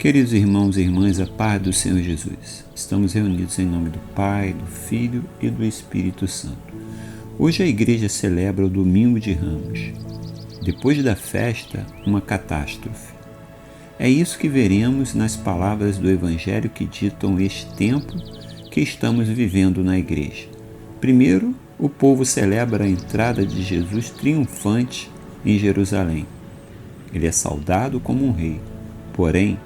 Queridos irmãos e irmãs, a paz do Senhor Jesus. Estamos reunidos em nome do Pai, do Filho e do Espírito Santo. Hoje a igreja celebra o Domingo de Ramos. Depois da festa, uma catástrofe. É isso que veremos nas palavras do Evangelho que ditam este tempo que estamos vivendo na igreja. Primeiro, o povo celebra a entrada de Jesus triunfante em Jerusalém. Ele é saudado como um rei. Porém,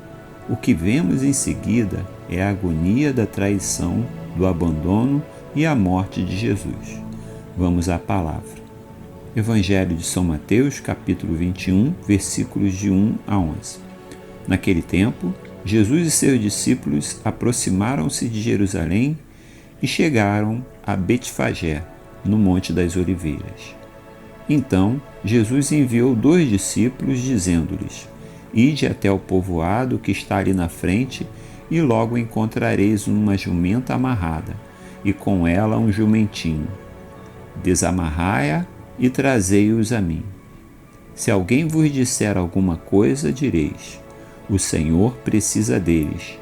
o que vemos em seguida é a agonia da traição, do abandono e a morte de Jesus. Vamos à palavra. Evangelho de São Mateus, capítulo 21, versículos de 1 a 11. Naquele tempo, Jesus e seus discípulos aproximaram-se de Jerusalém e chegaram a Betfagé, no Monte das Oliveiras. Então, Jesus enviou 2 discípulos, dizendo-lhes: Ide até o povoado que está ali na frente, e logo encontrareis uma jumenta amarrada, e com ela um jumentinho. Desamarrai-a e trazei-os a mim. Se alguém vos disser alguma coisa, direis: O Senhor precisa deles,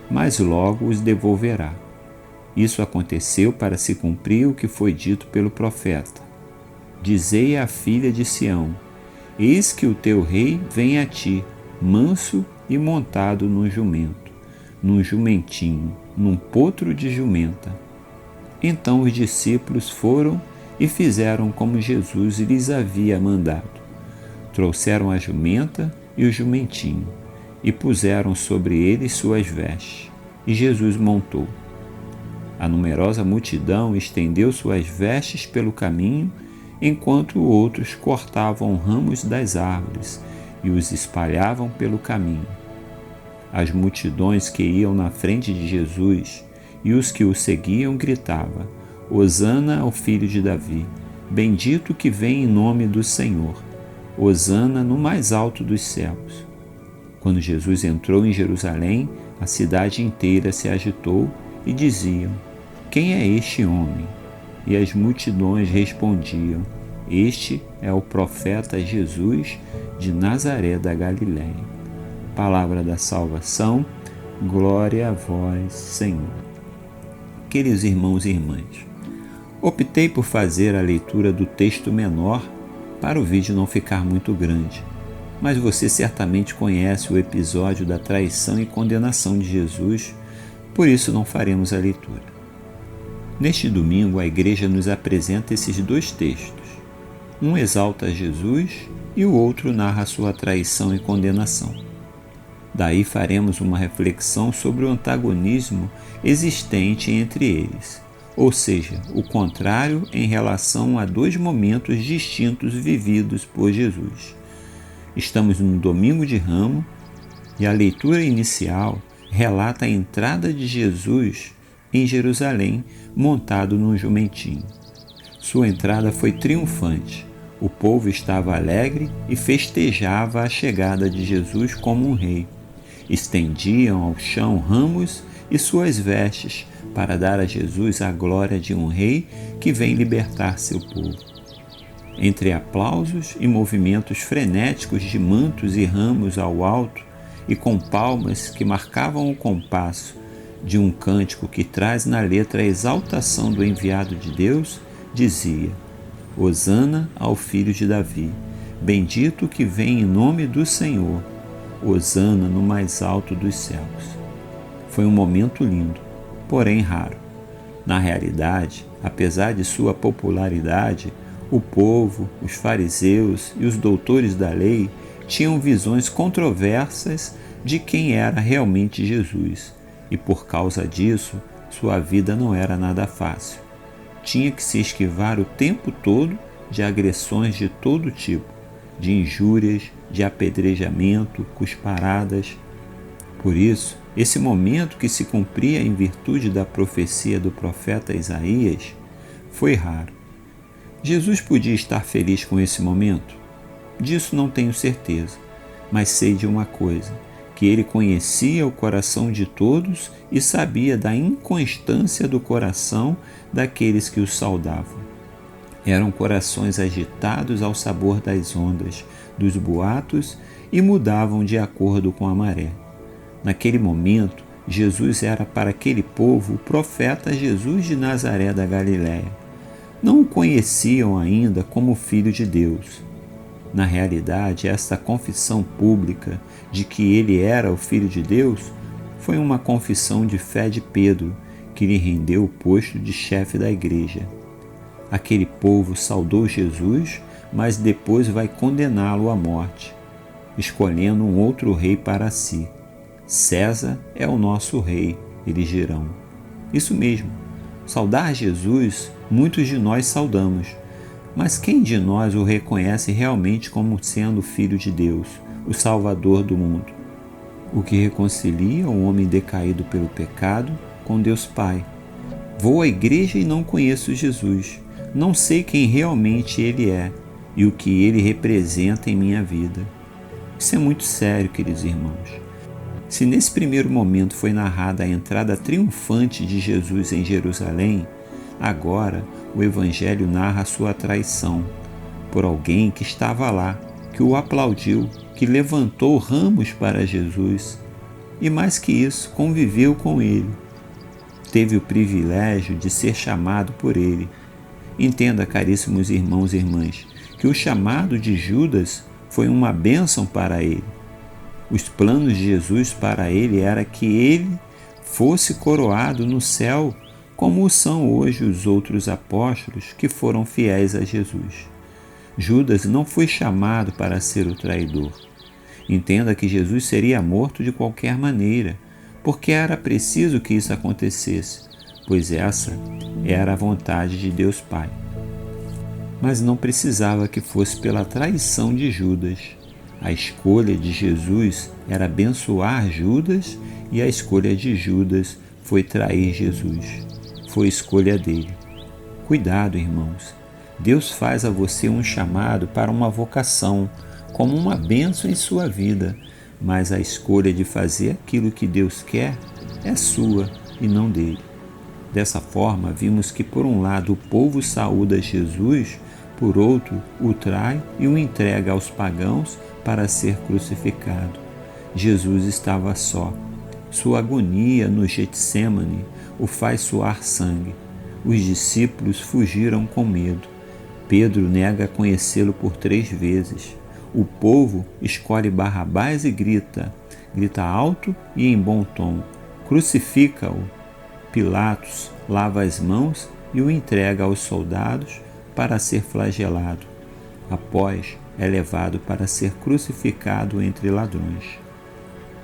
mas logo os devolverá. Isso aconteceu para se cumprir o que foi dito pelo profeta. Dizei à filha de Sião: Eis que o teu rei vem a ti, manso e montado num jumento, num jumentinho, num potro de jumenta. Então os discípulos foram e fizeram como Jesus lhes havia mandado. Trouxeram a jumenta e o jumentinho, e puseram sobre eles suas vestes, e Jesus montou. A numerosa multidão estendeu suas vestes pelo caminho, enquanto outros cortavam ramos das árvores e os espalhavam pelo caminho. As multidões que iam na frente de Jesus e os que o seguiam gritavam: Hosana ao filho de Davi, bendito que vem em nome do Senhor, Hosana no mais alto dos céus. Quando Jesus entrou em Jerusalém, a cidade inteira se agitou e diziam: Quem é este homem? E as multidões respondiam: Este é o profeta Jesus de Nazaré da Galiléia. Palavra da salvação, glória a vós, Senhor. Queridos irmãos e irmãs, optei por fazer a leitura do texto menor para o vídeo não ficar muito grande, mas você certamente conhece o episódio da traição e condenação de Jesus, por isso não faremos a leitura. Neste domingo, a igreja nos apresenta esses 2 textos. Um exalta Jesus e o outro narra sua traição e condenação. Daí faremos uma reflexão sobre o antagonismo existente entre eles, ou seja, o contrário em relação a 2 momentos distintos vividos por Jesus. Estamos no Domingo de Ramos e a leitura inicial relata a entrada de Jesus em Jerusalém montado num jumentinho. Sua entrada foi triunfante. O povo estava alegre e festejava a chegada de Jesus como um rei. Estendiam ao chão ramos e suas vestes para dar a Jesus a glória de um rei que vem libertar seu povo. Entre aplausos e movimentos frenéticos de mantos e ramos ao alto e com palmas que marcavam o compasso de um cântico que traz na letra a exaltação do enviado de Deus, dizia: Hosana ao filho de Davi, bendito que vem em nome do Senhor, Hosana no mais alto dos céus. Foi um momento lindo, porém raro. Na realidade, apesar de sua popularidade, o povo, os fariseus e os doutores da lei tinham visões controversas de quem era realmente Jesus, e por causa disso, sua vida não era nada fácil. Tinha que se esquivar o tempo todo de agressões de todo tipo, de injúrias, de apedrejamento, cusparadas. Por isso, esse momento que se cumpria em virtude da profecia do profeta Isaías foi raro. Jesus podia estar feliz com esse momento? Disso não tenho certeza, mas sei de uma coisa, que ele conhecia o coração de todos e sabia da inconstância do coração daqueles que o saudavam. Eram corações agitados ao sabor das ondas, dos boatos e mudavam de acordo com a maré. Naquele momento, Jesus era para aquele povo o profeta Jesus de Nazaré da Galiléia. Não o conheciam ainda como Filho de Deus. Na realidade, esta confissão pública de que ele era o Filho de Deus foi uma confissão de fé de Pedro, que lhe rendeu o posto de chefe da igreja. Aquele povo saudou Jesus, mas depois vai condená-lo à morte, escolhendo um outro rei para si. César é o nosso rei, eles dirão. Isso mesmo, saudar Jesus, muitos de nós saudamos, mas quem de nós o reconhece realmente como sendo o Filho de Deus, o Salvador do mundo? O que reconcilia o homem decaído pelo pecado com Deus Pai. Vou à igreja e não conheço Jesus, não sei quem realmente Ele é e o que Ele representa em minha vida. Isso é muito sério, queridos irmãos. Se nesse primeiro momento foi narrada a entrada triunfante de Jesus em Jerusalém, agora o Evangelho narra a sua traição por alguém que estava lá, que o aplaudiu, que levantou ramos para Jesus e, mais que isso, conviveu com ele. Teve o privilégio de ser chamado por ele. Entenda, caríssimos irmãos e irmãs, que o chamado de Judas foi uma bênção para ele. Os planos de Jesus para ele era que ele fosse coroado no céu, como são hoje os outros apóstolos que foram fiéis a Jesus. Judas não foi chamado para ser o traidor. Entenda que Jesus seria morto de qualquer maneira, porque era preciso que isso acontecesse, pois essa era a vontade de Deus Pai. Mas não precisava que fosse pela traição de Judas. A escolha de Jesus era abençoar Judas e a escolha de Judas foi trair Jesus. Foi escolha dele. Cuidado, irmãos. Deus faz a você um chamado para uma vocação, como uma bênção em sua vida, mas a escolha de fazer aquilo que Deus quer é sua e não dele. Dessa forma, vimos que por um lado o povo saúda Jesus, por outro o trai e o entrega aos pagãos para ser crucificado. Jesus estava só. Sua agonia no Getsêmani o faz suar sangue. Os discípulos fugiram com medo. Pedro nega conhecê-lo por 3 vezes. O povo escolhe Barrabás e grita alto e em bom tom: crucifica-o. Pilatos lava as mãos e o entrega aos soldados para ser flagelado. Após, é levado para ser crucificado entre ladrões.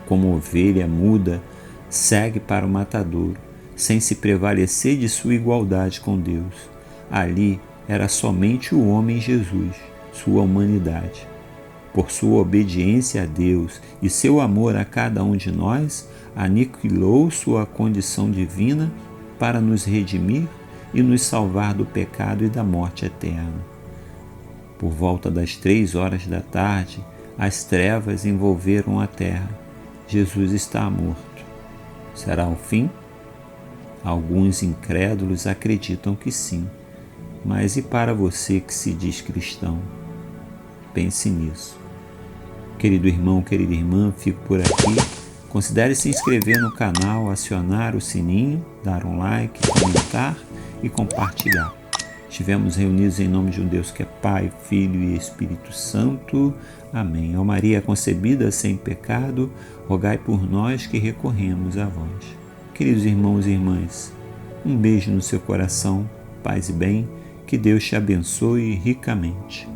Como ovelha muda, segue para o matadouro, sem se prevalecer de sua igualdade com Deus. Ali era somente o homem Jesus, sua humanidade. Por sua obediência a Deus e seu amor a cada um de nós, aniquilou sua condição divina para nos redimir e nos salvar do pecado e da morte eterna. Por volta das 3 horas da tarde, as trevas envolveram a terra. Jesus está morto. Será o fim? Alguns incrédulos acreditam que sim. Mas e para você que se diz cristão? Pense nisso. Querido irmão, querida irmã, fico por aqui. Considere se inscrever no canal, acionar o sininho, dar um like, comentar e compartilhar. Estivemos reunidos em nome de um Deus que é Pai, Filho e Espírito Santo. Amém. Ó Maria concebida sem pecado, rogai por nós que recorremos a vós. Queridos irmãos e irmãs, um beijo no seu coração, paz e bem, que Deus te abençoe ricamente.